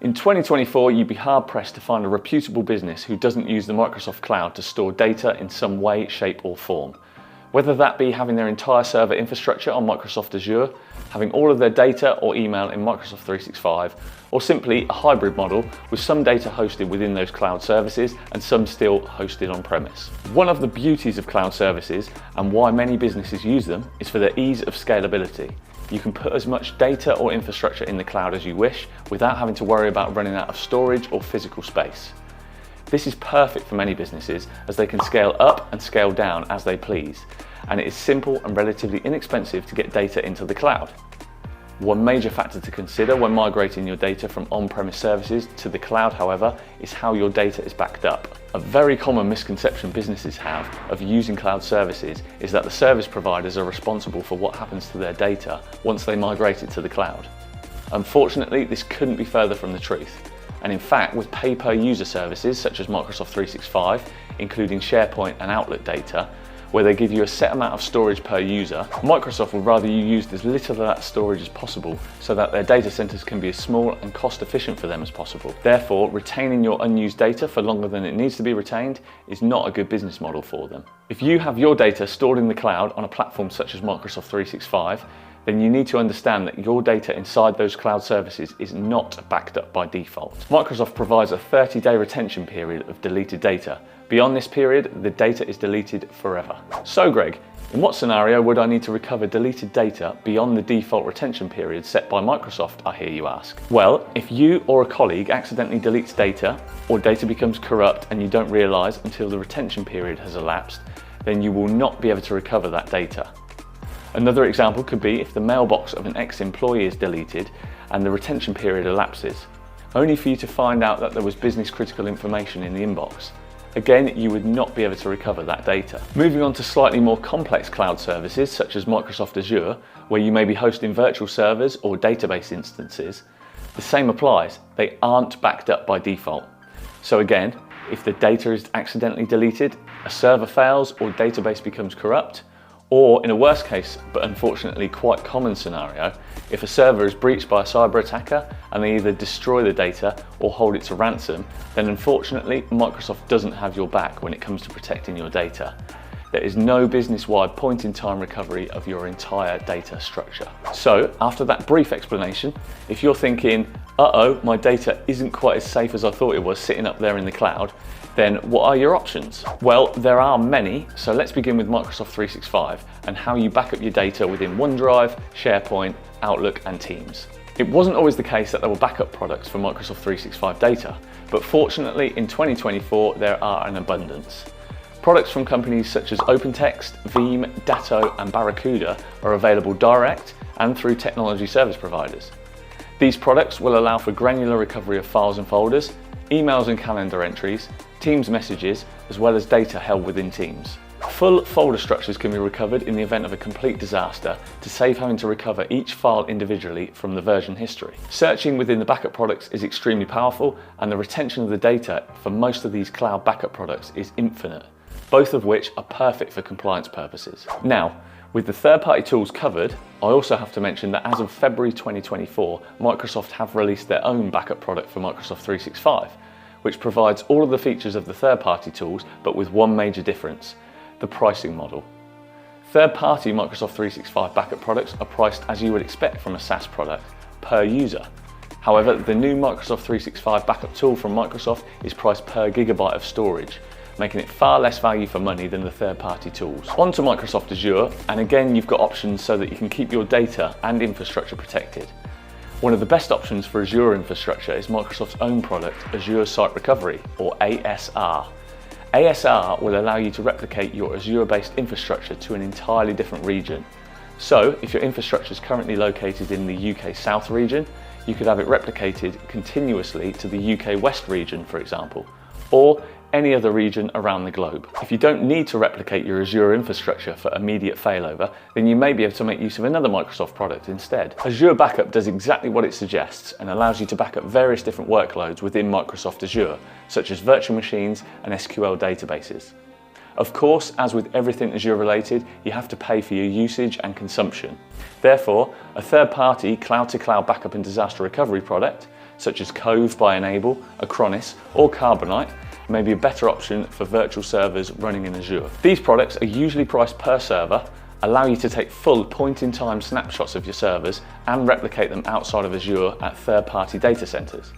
In 2024, you'd be hard-pressed to find a reputable business who doesn't use the Microsoft Cloud to store data in some way, shape or form. Whether that be having their entire server infrastructure on Microsoft Azure, having all of their data or email in Microsoft 365, or simply a hybrid model with some data hosted within those cloud services and some still hosted on-premise. One of the beauties of cloud services and why many businesses use them is for their ease of scalability. You can put as much data or infrastructure in the cloud as you wish without having to worry about running out of storage or physical space. This is perfect for many businesses as they can scale up and scale down as they please, and it is simple and relatively inexpensive to get data into the cloud. One major factor to consider when migrating your data from on-premise services to the cloud, however, is how your data is backed up. A very common misconception businesses have of using cloud services is that the service providers are responsible for what happens to their data once they migrate it to the cloud. Unfortunately, this couldn't be further from the truth. And in fact, with pay-per-user services such as Microsoft 365, including SharePoint and Outlook data, where they give you a set amount of storage per user, Microsoft would rather you use as little of that storage as possible so that their data centers can be as small and cost efficient for them as possible. Therefore, retaining your unused data for longer than it needs to be retained is not a good business model for them. If you have your data stored in the cloud on a platform such as Microsoft 365, then you need to understand that your data inside those cloud services is not backed up by default. Microsoft provides a 30-day retention period of deleted data. Beyond this period, the data is deleted forever. So Greg, in what scenario would I need to recover deleted data beyond the default retention period set by Microsoft, I hear you ask? Well, if you or a colleague accidentally deletes data, or data becomes corrupt and you don't realise until the retention period has elapsed, then you will not be able to recover that data. Another example could be if the mailbox of an ex-employee is deleted and the retention period elapses, only for you to find out that there was business critical information in the inbox. Again, you would not be able to recover that data. Moving on to slightly more complex cloud services such as Microsoft Azure, where you may be hosting virtual servers or database instances, the same applies. They aren't backed up by default. So again, if the data is accidentally deleted, a server fails or database becomes corrupt, or in a worst case, but unfortunately quite common scenario, if a server is breached by a cyber attacker and they either destroy the data or hold it to ransom, then unfortunately Microsoft doesn't have your back when it comes to protecting your data. There is no business-wide point-in-time recovery of your entire data structure. So after that brief explanation, if you're thinking, uh-oh, my data isn't quite as safe as I thought it was sitting up there in the cloud, then what are your options? Well, there are many, so let's begin with Microsoft 365 and how you back up your data within OneDrive, SharePoint, Outlook and Teams. It wasn't always the case that there were backup products for Microsoft 365 data, but fortunately in 2024 there are an abundance. Products from companies such as OpenText, Veeam, Datto and Barracuda are available direct and through technology service providers. These products will allow for granular recovery of files and folders, emails and calendar entries, Teams messages, as well as data held within Teams. Full folder structures can be recovered in the event of a complete disaster to save having to recover each file individually from the version history. Searching within the backup products is extremely powerful, and the retention of the data for most of these cloud backup products is infinite, both of which are perfect for compliance purposes. Now, with the third-party tools covered, I also have to mention that as of February 2024, Microsoft have released their own backup product for Microsoft 365, which provides all of the features of the third-party tools, but with one major difference: the pricing model. Third-party Microsoft 365 backup products are priced as you would expect from a SaaS product, per user. However, the new Microsoft 365 backup tool from Microsoft is priced per gigabyte of storage, making it far less value for money than the third-party tools. On to Microsoft Azure, and again you've got options so that you can keep your data and infrastructure protected. One of the best options for Azure infrastructure is Microsoft's own product, Azure Site Recovery, or ASR. ASR will allow you to replicate your Azure-based infrastructure to an entirely different region. So, if your infrastructure is currently located in the UK South region, you could have it replicated continuously to the UK West region, for example, or any other region around the globe. If you don't need to replicate your Azure infrastructure for immediate failover, then you may be able to make use of another Microsoft product instead. Azure Backup does exactly what it suggests and allows you to back up various different workloads within Microsoft Azure, such as virtual machines and SQL databases. Of course, as with everything Azure related, you have to pay for your usage and consumption. Therefore, a third-party cloud-to-cloud backup and disaster recovery product, such as Cove by Enable, Acronis or Carbonite, may be a better option for virtual servers running in Azure. These products are usually priced per server, allow you to take full point-in-time snapshots of your servers and replicate them outside of Azure at third-party data centers.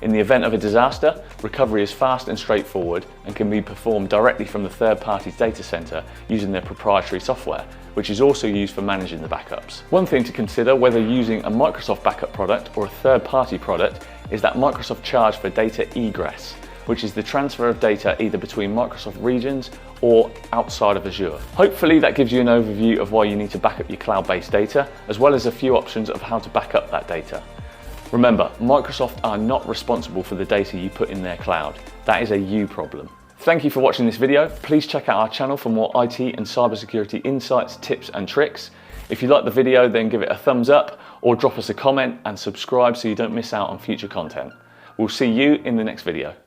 In the event of a disaster, recovery is fast and straightforward and can be performed directly from the third party's data center using their proprietary software, which is also used for managing the backups. One thing to consider whether using a Microsoft backup product or a third-party product is that Microsoft charge for data egress, which is the transfer of data either between Microsoft regions or outside of Azure. Hopefully that gives you an overview of why you need to back up your cloud-based data, as well as a few options of how to back up that data. Remember, Microsoft are not responsible for the data you put in their cloud. That is a you problem. Thank you for watching this video. Please check out our channel for more IT and cybersecurity insights, tips and tricks. If you like the video, then give it a thumbs up or drop us a comment and subscribe so you don't miss out on future content. We'll see you in the next video.